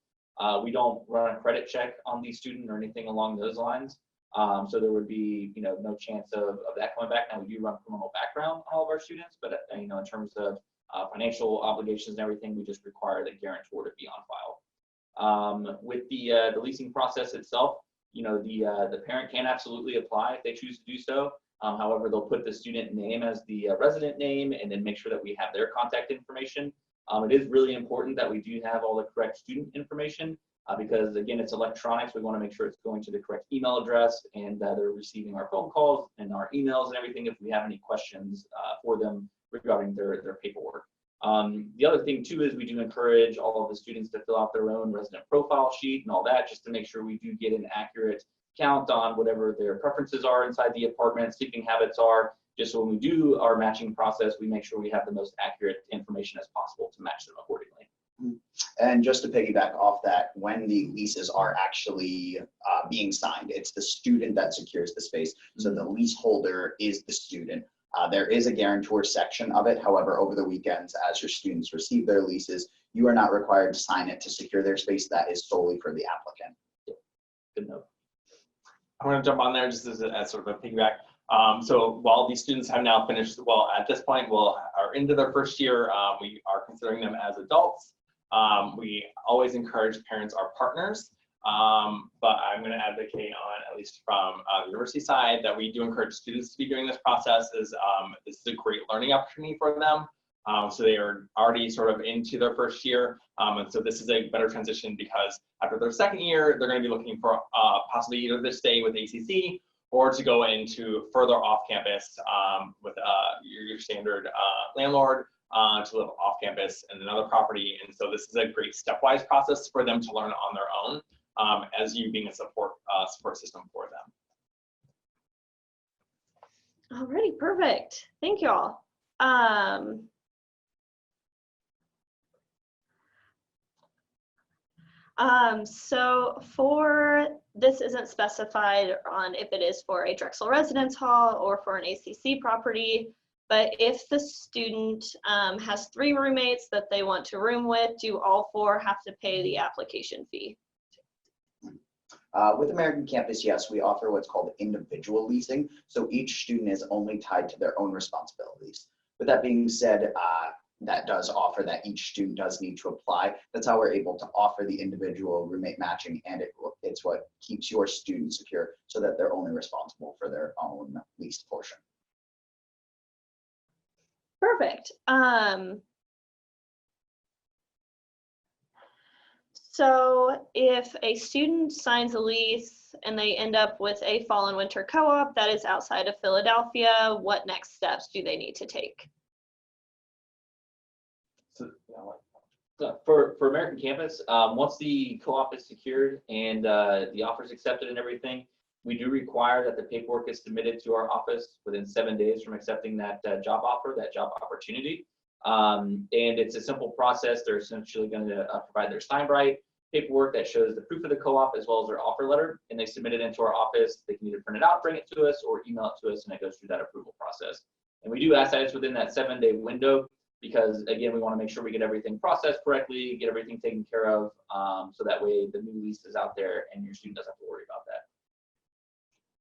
[SPEAKER 1] We don't run a credit check on the student or anything along those lines. So there would be, no chance of that coming back. Now we do run criminal background on all of our students, but in terms of financial obligations and everything, we just require the guarantor to be on file. With the leasing process itself, the parent can absolutely apply if they choose to do so. However, they'll put the student name as the resident name and then make sure that we have their contact information. It is really important that we do have all the correct student information because, again, it's electronics. We want to make sure it's going to the correct email address and that they're receiving our phone calls and our emails and everything if we have any questions for them regarding their paperwork. The other thing, too, is we do encourage all of the students to fill out their own resident profile sheet and all that just to make sure we do get an accurate count on whatever their preferences are inside the apartment, sleeping habits are, just so when we do our matching process, we make sure we have the most accurate information as possible to match them accordingly.
[SPEAKER 2] And just to piggyback off that, when the leases are actually being signed, it's the student that secures the space. So the leaseholder is the student. There is a guarantor section of it. However, over the weekends, as your students receive their leases, you are not required to sign it to secure their space. That is solely for the applicant.
[SPEAKER 1] Good note.
[SPEAKER 3] I'm going to jump on there just as sort of a piggyback. So while these students have now finished, well, at this point, are into their first year, we are considering them as adults. We always encourage parents are partners, but I'm going to advocate on, at least from the university side, that we do encourage students to be doing this process. This is a great learning opportunity for them. So they are already sort of into their first year. And so this is a better transition because after their second year, they're going to be looking for possibly either to stay with ACC or to go into further off campus with your standard landlord to live off campus in another property. And so this is a great stepwise process for them to learn on their own as you being a support system for them.
[SPEAKER 5] Alrighty, perfect. Thank you all. So for this isn't specified on if it is for a Drexel residence hall or for an ACC property, but if the student has 3 roommates that they want to room with, do all 4 have to pay the application fee?
[SPEAKER 2] With American Campus, yes, we offer what's called individual leasing. So each student is only tied to their own responsibilities. With that being said, that does offer that each student does need to apply. That's how we're able to offer the individual roommate matching, and it's what keeps your students secure so that they're only responsible for their own leased portion.
[SPEAKER 5] Perfect. So if a student signs a lease and they end up with a fall and winter co-op that is outside of Philadelphia, what next steps do they need to take?
[SPEAKER 3] So,
[SPEAKER 1] For American Campus, once the co-op is secured and the offer is accepted and everything, we do require that the paperwork is submitted to our office within 7 days from accepting that job offer, that job opportunity. And it's a simple process. They're essentially going to provide their Steinbright paperwork that shows the proof of the co-op as well as their offer letter, and they submit it into our office. They can either print it out, bring it to us, or email it to us, and it goes through that approval process. And we do ask that it's within that 7-day window because, again, we want to make sure we get everything processed correctly, get everything taken care of, so that way the new lease is out there and your student doesn't have to worry about that.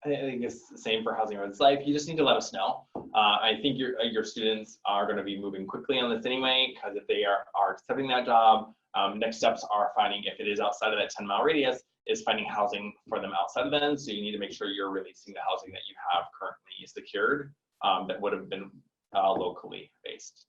[SPEAKER 3] I think it's the same for Housing Residence Life. You just need to let us know. I think your students are going to be moving quickly on this anyway, because if they are accepting that job, next steps are finding, if it is outside of that 10-mile radius, is finding housing for them outside of them. So you need to make sure you're releasing the housing that you have currently secured that would have been locally based.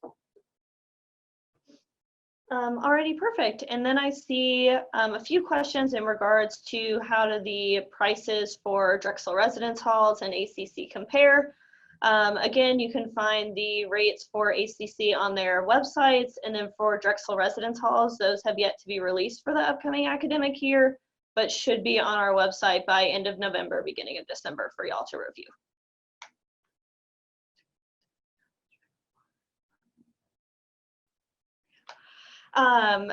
[SPEAKER 5] Alrighty, perfect. And then I see a few questions in regards to how do the prices for Drexel residence halls and ACC compare. Again, you can find the rates for ACC on their websites, and then for Drexel residence halls, those have yet to be released for the upcoming academic year, but should be on our website by end of November, beginning of December for y'all to review.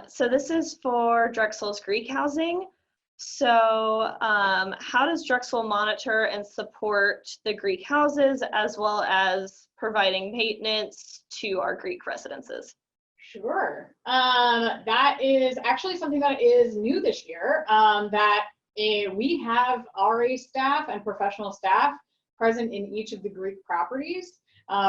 [SPEAKER 5] So this is for Drexel's Greek housing. So how does Drexel monitor and support the Greek houses as well as providing maintenance to our Greek residences?
[SPEAKER 4] Sure. That is actually something that is new this year, that we have RA staff and professional staff present in each of the Greek properties.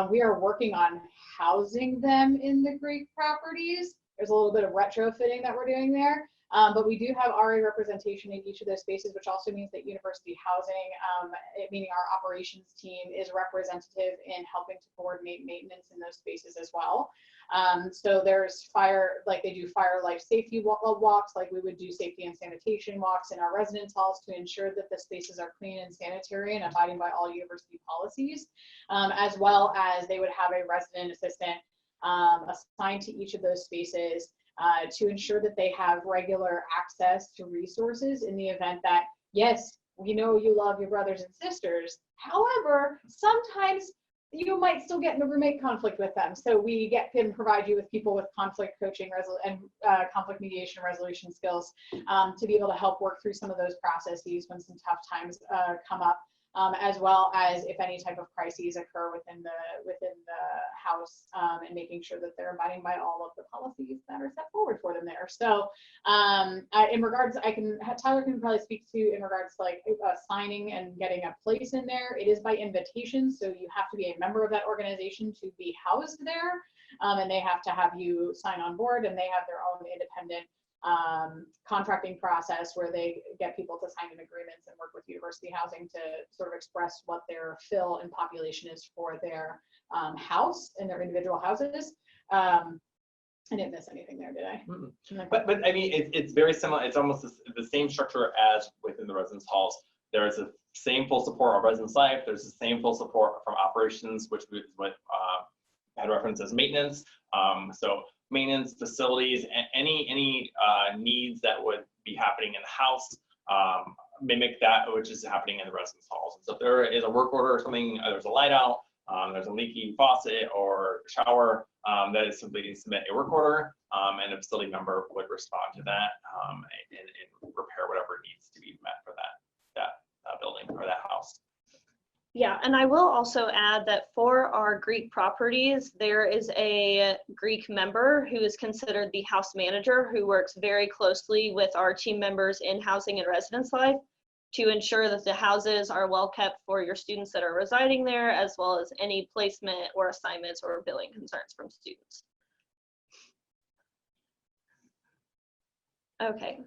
[SPEAKER 4] We are working on housing them in the Greek properties. There's a little bit of retrofitting that we're doing there, but we do have RA representation in each of those spaces, which also means that university housing, meaning our operations team, is representative in helping to coordinate maintenance in those spaces as well. So there's they do fire life safety walks, like we would do safety and sanitation walks in our residence halls to ensure that the spaces are clean and sanitary and abiding by all university policies, as well as they would have a resident assistant assigned to each of those spaces to ensure that they have regular access to resources in the event that, yes, we know you love your brothers and sisters. However, sometimes you might still get in a roommate conflict with them. So we can provide you with people with conflict coaching and conflict mediation resolution skills to be able to help work through some of those processes when some tough times come up. as well as if any type of crises occur within the house, and making sure that they're abiding by all of the policies that are set forward for them there. So in regards, Tyler can probably speak to in regards to like signing and getting a place in there. It is by invitation, so you have to be a member of that organization to be housed there, and they have to have you sign on board, and they have their own independent contracting process where they get people to sign in agreements and work with University Housing to sort of express what their fill and population is for their house and their individual houses. I didn't miss anything there, did I?
[SPEAKER 3] But I mean, it's very similar. It's almost the same structure as within the residence halls. There is the same full support of residence life. There's the same full support from operations, which is what I had referenced as maintenance. So maintenance, facilities, and any needs that would be happening in the house mimic that which is happening in the residence halls. And so if there is a work order or something, there's a light out, there's a leaky faucet or shower, that is simply to submit a work order, and a facility member would respond to that and repair whatever needs to be met for that building or that house.
[SPEAKER 5] Yeah, and I will also add that for our Greek properties, there is a Greek member who is considered the house manager, who works very closely with our team members in housing and residence life to ensure that the houses are well kept for your students that are residing there, as well as any placement or assignments or billing concerns from students. Okay,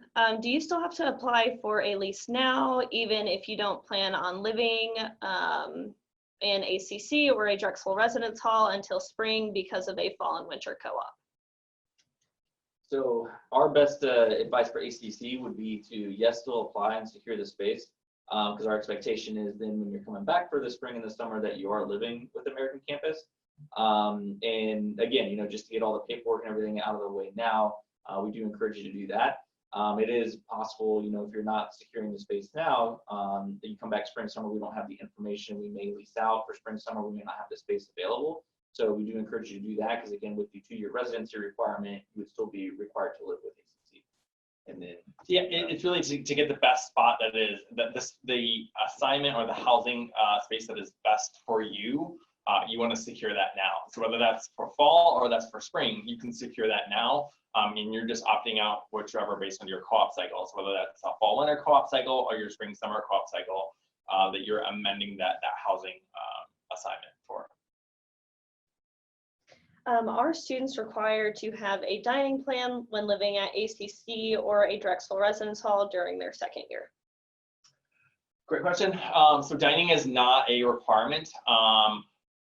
[SPEAKER 5] do you still have to apply for a lease now, even if you don't plan on living in ACC or a Drexel residence hall until spring because of a fall and winter co-op?
[SPEAKER 1] So our best advice for ACC would be to, yes, still apply and secure the space, because our expectation is then when you're coming back for the spring and the summer that you are living with American Campus. And again, you know, just to get all the paperwork and everything out of the way now, we do encourage you to do that. It is possible, you know, if you're not securing the space now, that you come back spring, summer, we don't have the information, we may lease out for spring, summer, we may not have the space available. So we do encourage you to do that, because again, with the 2-year residency requirement, you would still be required to live with ACC. And then,
[SPEAKER 3] yeah, it's really to get the best spot the assignment or the housing space that is best for you. You want to secure that now. So whether that's for fall or that's for spring, you can secure that now. And you're just opting out whichever based on your co-op cycle. So whether that's a fall winter co-op cycle or your spring summer co-op cycle, that you're amending that housing assignment for.
[SPEAKER 5] Are students required to have a dining plan when living at ACC or a Drexel residence hall during their second year?
[SPEAKER 3] Great question. So dining is not a requirement.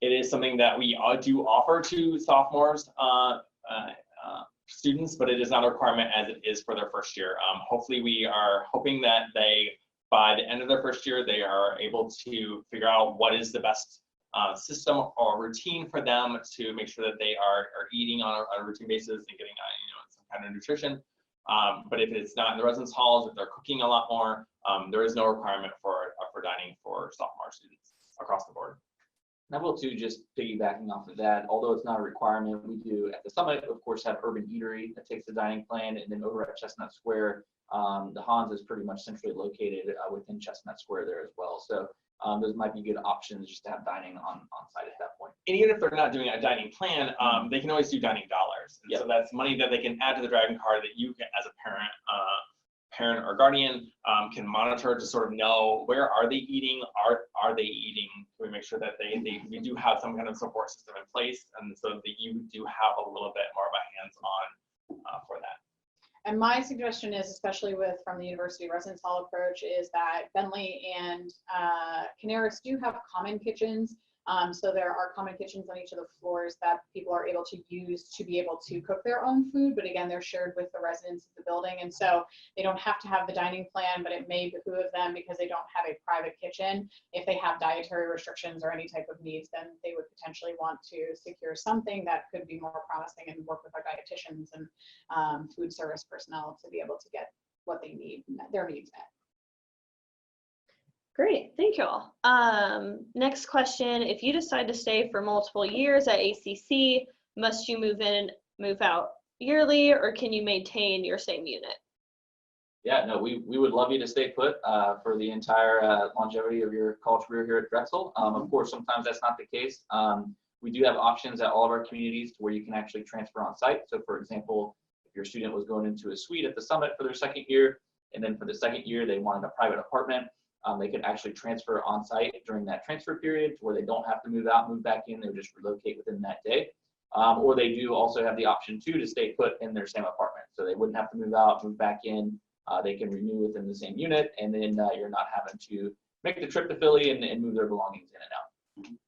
[SPEAKER 3] It is something that we do offer to sophomores, students, but it is not a requirement as it is for their first year. Hopefully we are hoping that by the end of their first year, they are able to figure out what is the best system or routine for them to make sure that they are eating on a routine basis and getting some kind of nutrition. But if it's not in the residence halls, if they're cooking a lot more, there is no requirement for dining for sophomore students across the board.
[SPEAKER 1] And I will too, just piggybacking off of that, although it's not a requirement, we do at the summit, of course, have Urban Eatery that takes the dining plan, and then over at Chestnut Square, the Hans is pretty much centrally located within Chestnut Square there as well. So those might be good options just to have dining on site at that point.
[SPEAKER 3] And even if they're not doing a dining plan, they can always do dining dollars. And so that's money that they can add to the Dragon Card that you can, as a parent or guardian, can monitor to sort of know where are they eating, are they eating? Can we make sure that we do have some kind of support system in place, and so that you do have a little bit more of a hands-on for that.
[SPEAKER 4] And my suggestion is, especially from the university residence hall approach, is that Bentley and Canaris do have common kitchens. So there are common kitchens on each of the floors that people are able to use to be able to cook their own food. But again, they're shared with the residents of the building. And so they don't have to have the dining plan, but it may behoove them, because they don't have a private kitchen. If they have dietary restrictions or any type of needs, then they would potentially want to secure something that could be more promising and work with our dietitians and food service personnel to be able to get what they need, their needs met.
[SPEAKER 5] Great, thank you all. Next question, if you decide to stay for multiple years at ACC, must you move in, move out yearly, or can you maintain your same unit?
[SPEAKER 1] Yeah, no, we would love you to stay put for the entire longevity of your college career here at Drexel. Of course, sometimes that's not the case. We do have options at all of our communities to where you can actually transfer on site. So for example, if your student was going into a suite at the Summit for their second year, and then for the second year, they wanted a private apartment, they could actually transfer on site during that transfer period to where they don't have to move out, move back in, they would just relocate within that day. Or they do also have the option too to stay put in their same apartment. So they wouldn't have to move out, move back in. They can renew within the same unit, and then you're not having to make the trip to Philly and move their belongings in and out.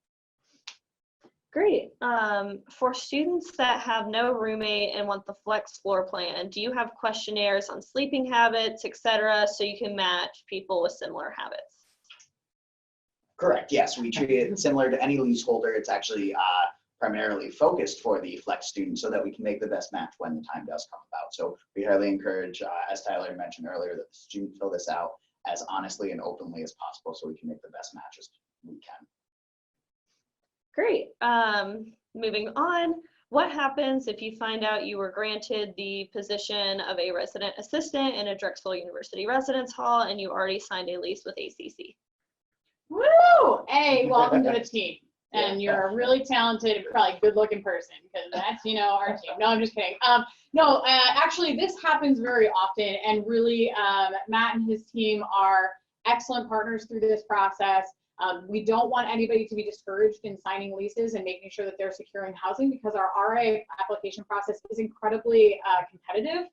[SPEAKER 5] Great. For students that have no roommate and want the flex floor plan, do you have questionnaires on sleeping habits, etc., so you can match people with similar habits?
[SPEAKER 2] Correct. Yes, we treat it similar to any leaseholder. It's actually primarily focused for the flex student so that we can make the best match when the time does come about. So we highly encourage, as Tyler mentioned earlier, that the student fill this out as honestly and openly as possible so we can make the best matches we can.
[SPEAKER 5] Great. Moving on, what happens if you find out you were granted the position of a resident assistant in a Drexel University residence hall and you already signed a lease with ACC?
[SPEAKER 4] Woo! Hey, welcome to the team. And you're a really talented, probably good-looking person, because that's, you know, our team. No, I'm just kidding. No, actually, this happens very often, and really, Matt and his team are excellent partners through this process. We don't want anybody to be discouraged in signing leases and making sure that they're securing housing, because our RA application process is incredibly competitive.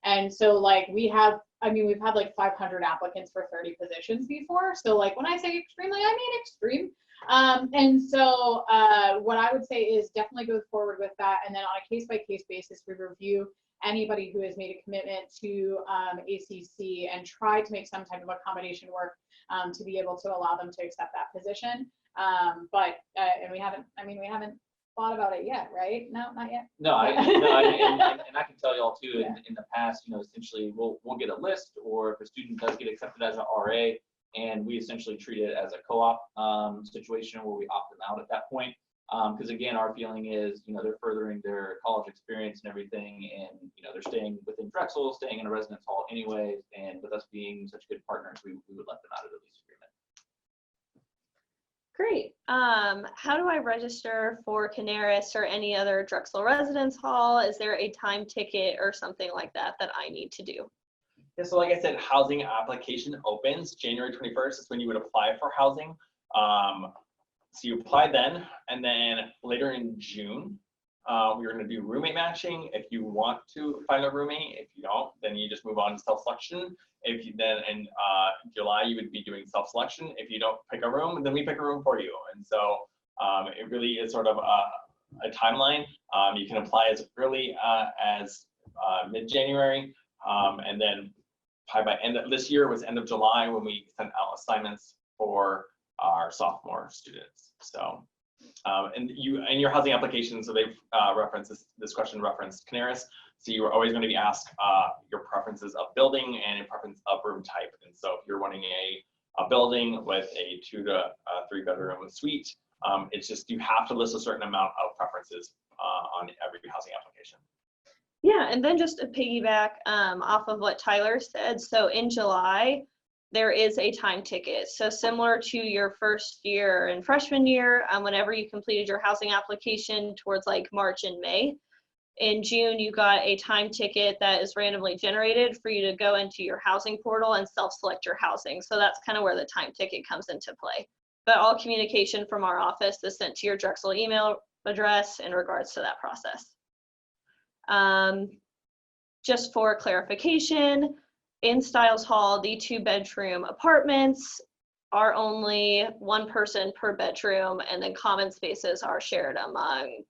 [SPEAKER 4] And so, like, we've had like 500 applicants for 30 positions before. So, like, when I say extremely, I mean extreme. And so what I would say is definitely go forward with that. And then on a case-by-case basis, we review anybody who has made a commitment to ACC and try to make some type of accommodation work to be able to allow them to accept that position. And we haven't thought about it yet, right? No, not yet.
[SPEAKER 1] No, and I can tell y'all too, in the past, you know, essentially we'll get a list, or if a student does get accepted as an RA, and we essentially treat it as a co-op situation where we opt them out at that point. Because again, our feeling is, you know, they're furthering their college experience and everything, and, you know, they're staying within Drexel, staying in a residence hall anyways, and with us being such good partners, we would let them out of the lease agreement.
[SPEAKER 5] Great. How do I register for Canaris or any other Drexel residence hall? Is there a time ticket or something like that that I need to do?
[SPEAKER 3] Yeah, so like I said, housing application opens January 21st is when you would apply for housing. So you apply then, and then later in June, we're going to do roommate matching. If you want to find a roommate, if you don't, then you just move on to self-selection. If you then in July, you would be doing self-selection. If you don't pick a room, then we pick a room for you. And so it really is sort of a timeline. You can apply as early as mid-January, and then by end of this year was end of July when we sent out assignments for our sophomore students. So, and your housing application, so they've referenced this question referenced Canaris. So you are always going to be asked your preferences of building and your preference of room type. And so if you're wanting a building with a 2 to 3 bedroom suite, it's just you have to list a certain amount of preferences on every housing application.
[SPEAKER 5] Yeah, and then just to piggyback off of what Tyler said, so in July, there is a time ticket. So similar to your first year and freshman year, whenever you completed your housing application towards like March and May, in June, you got a time ticket that is randomly generated for you to go into your housing portal and self-select your housing. So that's kind of where the time ticket comes into play. But all communication from our office is sent to your Drexel email address in regards to that process. Just for clarification, in Stiles Hall, the 2-bedroom apartments are only 1 person per bedroom, and then common spaces are shared among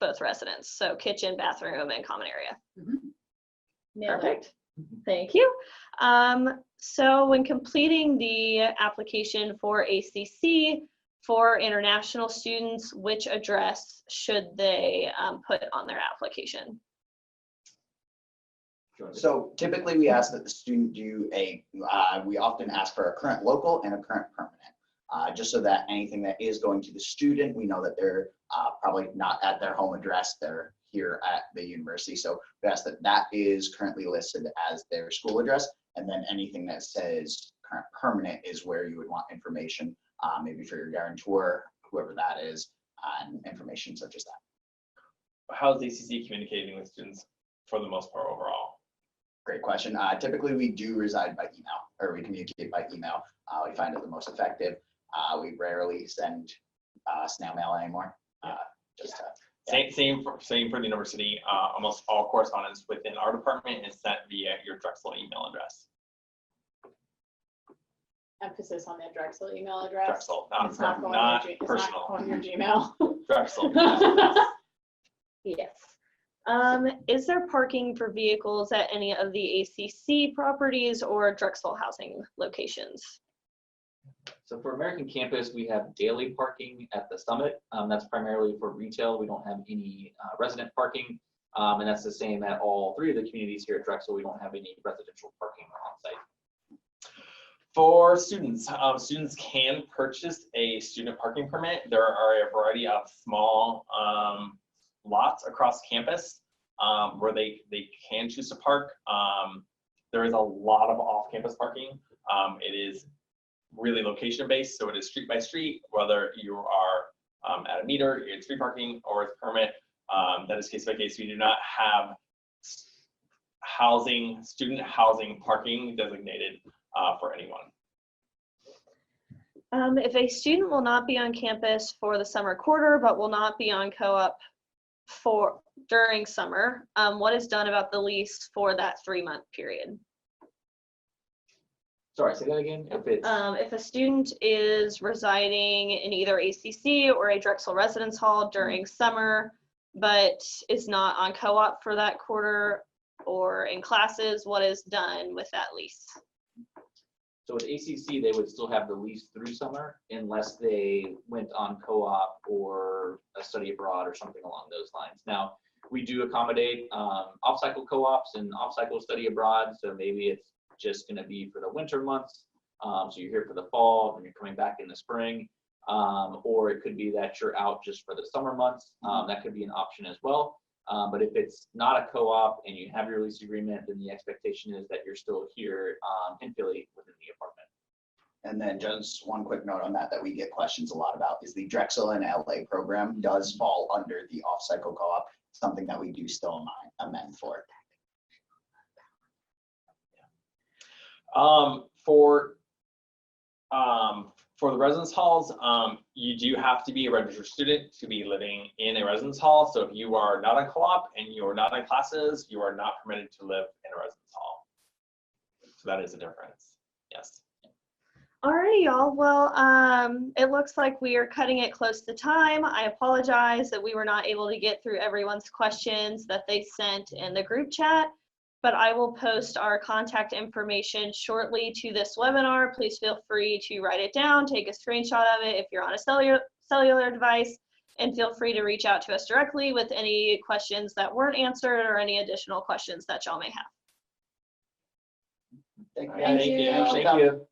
[SPEAKER 5] both residents. So kitchen, bathroom, and common area. Perfect. Thank you. So when completing the application for ACC for international students, which address should they put on their application?
[SPEAKER 2] So typically we ask that the student do we often ask for a current local and a current permanent, just so that anything that is going to the student, we know that they're probably not at their home address, they're here at the university. So we ask that that is currently listed as their school address, and then anything that says current permanent is where you would want information, maybe for your guarantor, whoever that is, and information such as that.
[SPEAKER 3] How is ACC communicating with students for the most part overall?
[SPEAKER 2] Great question. Typically, we do reside by email, or we communicate by email. We find it the most effective. We rarely send snail mail anymore. Just
[SPEAKER 3] Same for the university. Almost all correspondence within our department is sent via your Drexel email address.
[SPEAKER 4] Emphasis on the Drexel email address.
[SPEAKER 3] Drexel,
[SPEAKER 4] It's not going
[SPEAKER 3] not
[SPEAKER 4] to your, it's
[SPEAKER 3] personal.
[SPEAKER 4] not going to your Gmail.
[SPEAKER 3] Drexel.
[SPEAKER 5] Yes. Is there parking for vehicles at any of the ACC properties or Drexel housing locations?
[SPEAKER 1] So for American Campus, we have daily parking at the Summit. That's primarily for retail. We don't have any resident parking. And that's the same at all three of the communities here at Drexel. We don't have any residential parking on site.
[SPEAKER 3] For students, students can purchase a student parking permit. There are a variety of small lots across campus where they can choose to park. There is a lot of off-campus parking. It is really location based, so it is street by street, whether you are at a meter, it's free parking, or it's permit. That is case by case. We do not have student housing parking designated for anyone.
[SPEAKER 5] If a student will not be on campus for the summer quarter, but will not be on co-op during summer, what is done about the lease for that 3-month period?
[SPEAKER 1] Sorry, say that again.
[SPEAKER 5] If a student is residing in either ACC or a Drexel residence hall during summer, but is not on co-op for that quarter or in classes, what is done with that lease?
[SPEAKER 1] So with ACC, they would still have the lease through summer unless they went on co-op or a study abroad or something along those lines. Now, we do accommodate off-cycle co-ops and off-cycle study abroad. So maybe it's just going to be for the winter months. So you're here for the fall and you're coming back in the spring. Or it could be that you're out just for the summer months. That could be an option as well. But if it's not a co-op and you have your lease agreement, then the expectation is that you're still here in Philly within the apartment.
[SPEAKER 2] And then just one quick note on that we get questions a lot about is the Drexel and LA program does fall under the off-cycle co-op, something that we do still amend for.
[SPEAKER 3] For the residence halls, you do have to be a registered student to be living in a residence hall. So if you are not on co-op and you are not in classes, you are not permitted to live in a residence hall. So that is a difference. Yes.
[SPEAKER 5] Alrighty, y'all. Well, it looks like we are cutting it close to time. I apologize that we were not able to get through everyone's questions that they sent in the group chat, but I will post our contact information shortly to this webinar. Please feel free to write it down, take a screenshot of it if you're on a cellular device, and feel free to reach out to us directly with any questions that weren't answered or any additional questions that y'all may have.
[SPEAKER 2] Thank you.
[SPEAKER 3] Thank you.
[SPEAKER 1] Thank you.